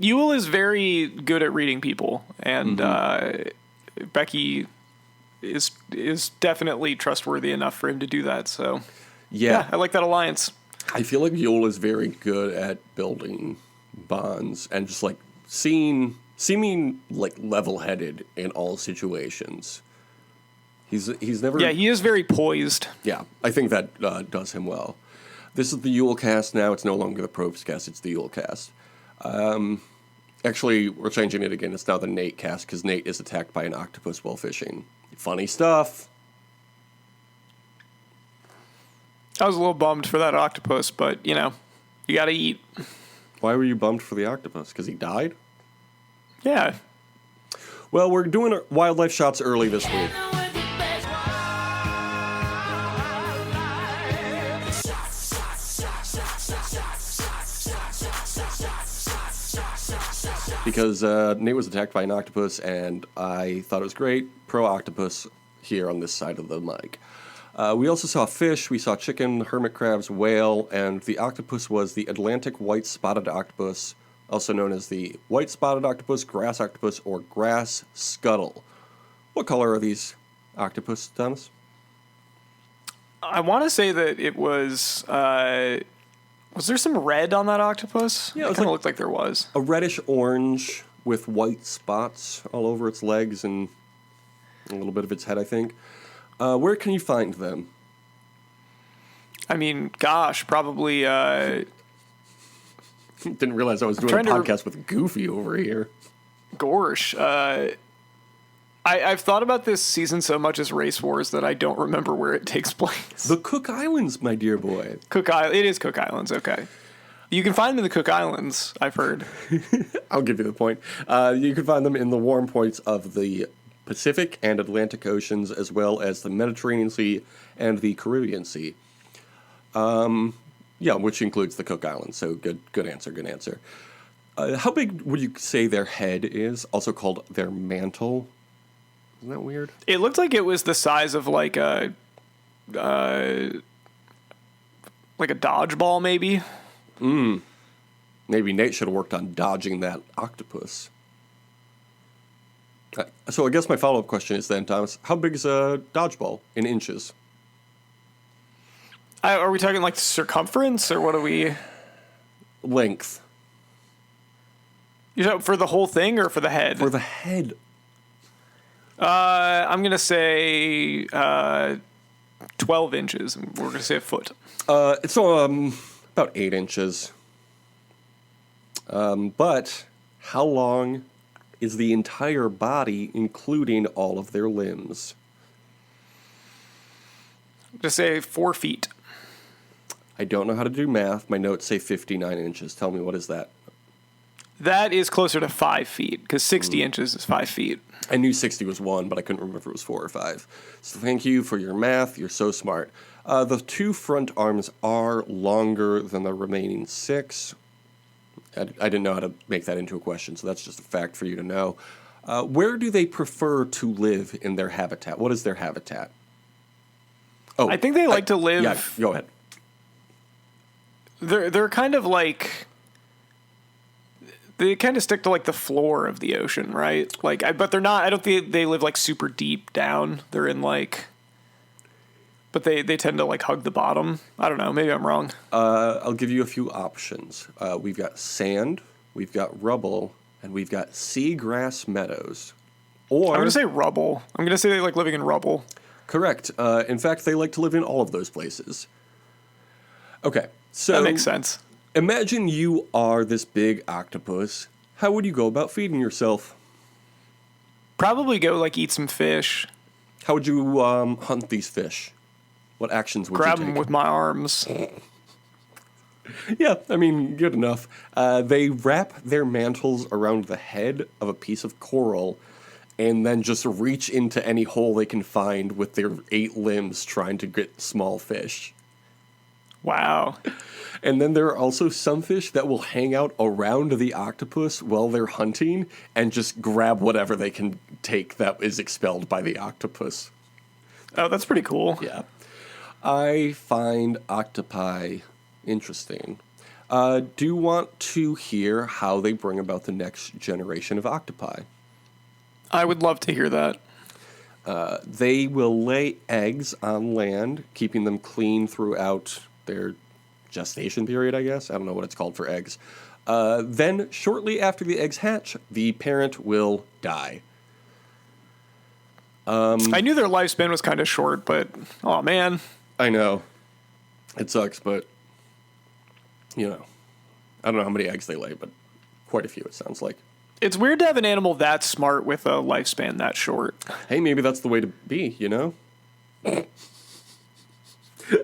Yule is very good at reading people, and Becky is definitely trustworthy enough for him to do that. So, yeah, I like that alliance. I feel like Yule is very good at building bonds and just like seeming like level-headed in all situations. He's never. Yeah, he is very poised. Yeah, I think that does him well. This is the Yule cast now. It's no longer the Probstcast. It's the Yule cast. Actually, we're changing it again. It's now the Nate cast because Nate is attacked by an octopus while fishing. Funny stuff. I was a little bummed for that octopus, but, you know, you gotta eat. Why were you bummed for the octopus? Because he died? Yeah. Well, we're doing our wildlife shots early this week. Because Nate was attacked by an octopus, and I thought it was great. Pro octopus here on this side of the mic. We also saw fish, we saw chicken, hermit crabs, whale, and the octopus was the Atlantic white-spotted octopus, also known as the white-spotted octopus, grass octopus, or grass scuttle. What color are these octopus, Thomas? I want to say that it was... was there some red on that octopus? Yeah, it kind of looked like there was. A reddish-orange with white spots all over its legs and a little bit of its head, I think. Where can you find them? I mean, gosh, probably... Didn't realize I was doing a podcast with Goofy over here. Gorsh. I've thought about this season so much as Race Wars that I don't remember where it takes place. The Cook Islands, my dear boy. It is Cook Islands, okay. You can find them in the Cook Islands, I've heard. I'll give you the point. You can find them in the warm points of the Pacific and Atlantic Oceans, as well as the Mediterranean Sea and the Caribbean Sea. Yeah, which includes the Cook Islands. So good answer. How big would you say their head is? Also called their mantle. Isn't that weird? It looked like it was the size of like a dodgeball, maybe. Maybe Nate should have worked on dodging that octopus. So I guess my follow-up question is then, Thomas, how big is a dodgeball in inches? Are we talking like circumference, or what are we? Length. You talking for the whole thing or for the head? For the head. I'm going to say 12 inches. We're going to say a foot. It's about 8 inches. But how long is the entire body, including all of their limbs? Just say 4 feet. I don't know how to do math. My notes say 59 inches. Tell me, what is that? That is closer to 5 feet, because 60 inches is 5 feet. I knew 60 was 1, but I couldn't remember if it was 4 or 5. So thank you for your math. You're so smart. The 2 front arms are longer than the remaining 6. I didn't know how to make that into a question, so that's just a fact for you to know. Where do they prefer to live in their habitat? What is their habitat? Oh, I think they like to live... Yeah, go ahead. They're kind of like... They kind of stick to like the floor of the ocean, right? But they're not... I don't think they live like super deep down. They're in like... But they tend to like hug the bottom. I don't know. Maybe I'm wrong. I'll give you a few options. We've got sand, we've got rubble, and we've got seagrass meadows. Or I'm going to say rubble. I'm going to say they like living in rubble. Correct. In fact, they like to live in all of those places. Okay, so... That makes sense. Imagine you are this big octopus. How would you go about feeding yourself? Probably go like eat some fish. How would you hunt these fish? What actions would you take? Grab them with my arms. Yeah, I mean, good enough. They wrap their mantles around the head of a piece of coral and then just reach into any hole they can find with their 8 limbs trying to get small fish. Wow. And then there are also some fish that will hang out around the octopus while they're hunting and just grab whatever they can take that is expelled by the octopus. Oh, that's pretty cool. Yeah. I find octopi interesting. Do want to hear how they bring about the next generation of octopi. I would love to hear that. They will lay eggs on land, keeping them clean throughout their gestation period, I guess. I don't know what it's called for eggs. Then, shortly after the eggs hatch, the parent will die. I knew their lifespan was kind of short, but, oh man. I know. It sucks, but, you know. I don't know how many eggs they lay, but quite a few, it sounds like. It's weird to have an animal that smart with a lifespan that short. Hey, maybe that's the way to be, you know? I'm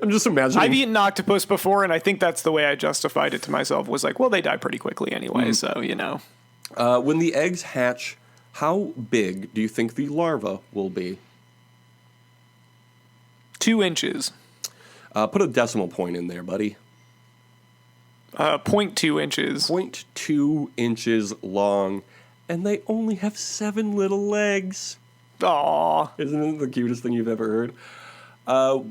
just imagining. I've eaten octopus before, and I think that's the way I justified it to myself, was like, well, they die pretty quickly anyway, so, you know. When the eggs hatch, how big do you think the larva will be? 2 inches. Put a decimal point in there, buddy. 0.2 inches. 0.2 inches long, and they only have 7 little legs. Aww. Isn't it the cutest thing you've ever heard?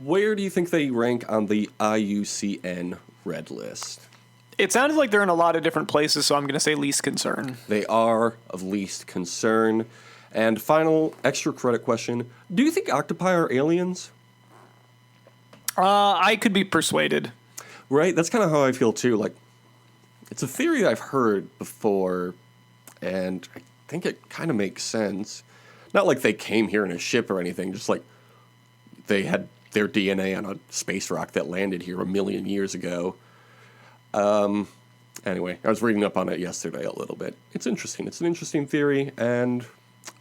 Where do you think they rank on the IUCN Red List? It sounded like they're in a lot of different places, so I'm going to say least concern. They are of least concern. And final extra credit question. Do you think octopi are aliens? I could be persuaded. Right? That's kind of how I feel, too. Like, it's a theory I've heard before, and I think it kind of makes sense. Not like they came here in a ship or anything, just like they had their DNA on a space rock that landed here 1 million years ago. Anyway, I was reading up on it yesterday a little bit. It's interesting. It's an interesting theory, and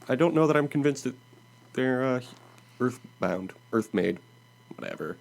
I don't know that I'm convinced that they're earthbound, earth-made, whatever.